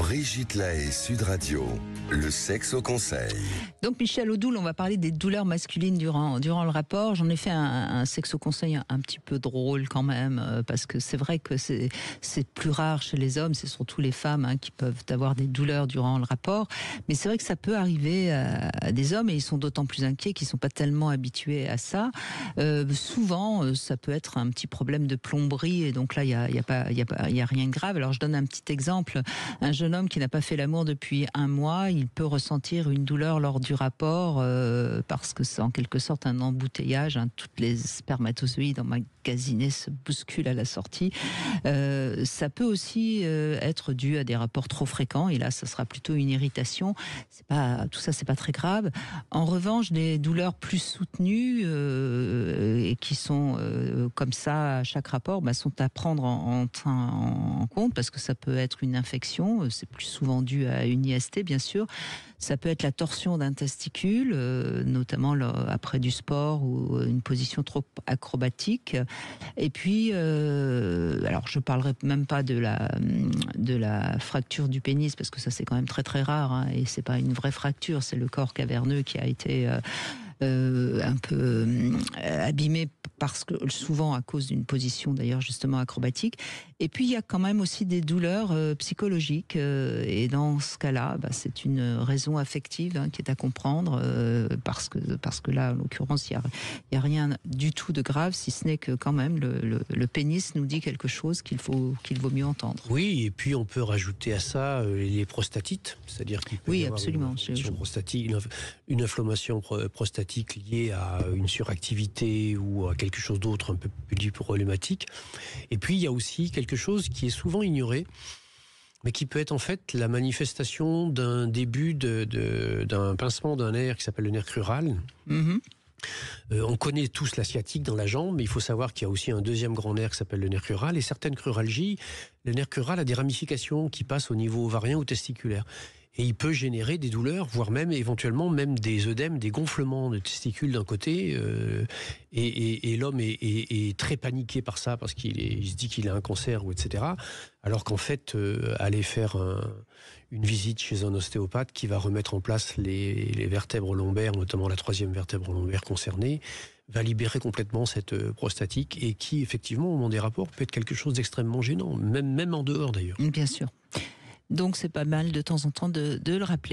Brigitte Lahaie, Sud Radio, le sexe au conseil. Donc Michel Odoul, on va parler des douleurs masculines durant le rapport. J'en ai fait un sexe au conseil un petit peu drôle quand même, parce que c'est vrai que c'est plus rare chez les hommes, c'est surtout les femmes qui peuvent avoir des douleurs durant le rapport. Mais c'est vrai que ça peut arriver à des hommes, et ils sont d'autant plus inquiets qu'ils sont pas tellement habitués à ça. Souvent, ça peut être un petit problème de plomberie, et donc là, il y a rien de grave. Alors je donne un petit exemple. Un jeune homme qui n'a pas fait l'amour depuis un mois, il peut ressentir une douleur lors du rapport parce que c'est en quelque sorte un embouteillage. Toutes les spermatozoïdes emmagasinés se bousculent à la sortie. Ça peut aussi être dû à des rapports trop fréquents, et là, ça sera plutôt une irritation. Tout ça, c'est pas très grave. En revanche, des douleurs plus soutenues et qui sont comme ça à chaque rapport, sont à prendre en compte, parce que ça peut être une infection. C'est plus souvent dû à une IST, bien sûr. Ça peut être la torsion d'un testicule, notamment après du sport ou une position trop acrobatique. Et puis, alors je parlerai même pas de la fracture du pénis, parce que ça c'est quand même très très rare, et c'est pas une vraie fracture, c'est le corps caverneux qui a été un peu abîmé, parce que souvent à cause d'une position d'ailleurs justement acrobatique. Et puis il y a quand même aussi des douleurs psychologiques, et dans ce cas-là, c'est une raison affective qui est à comprendre, parce que là en l'occurrence il y a rien du tout de grave, si ce n'est que quand même le pénis nous dit quelque chose qu'il vaut mieux entendre. Oui, et puis on peut rajouter à ça les prostatites, c'est-à-dire qu'il peut y avoir absolument. une inflammation prostatique liée à une suractivité ou à quelque chose d'autre un peu plus problématique. Et puis il y a aussi quelque chose qui est souvent ignoré, mais qui peut être en fait la manifestation d'un début d'un pincement d'un nerf qui s'appelle le nerf crural. Mm-hmm. On connaît tous la sciatique dans la jambe, mais il faut savoir qu'il y a aussi un deuxième grand nerf qui s'appelle le nerf crural, et certaines cruralgies, le nerf crural a des ramifications qui passent au niveau ovarien ou testiculaire. Et il peut générer des douleurs, voire même éventuellement même des œdèmes, des gonflements de testicules d'un côté. Et l'homme est très paniqué par ça, parce il se dit qu'il a un cancer, ou etc. Alors qu'en fait, aller faire une visite chez un ostéopathe qui va remettre en place les vertèbres lombaires, notamment la troisième vertèbre lombaire concernée, va libérer complètement cette prostatique, et qui, effectivement, au moment des rapports, peut être quelque chose d'extrêmement gênant, même en dehors d'ailleurs. Bien sûr. Donc c'est pas mal de temps en temps de le rappeler.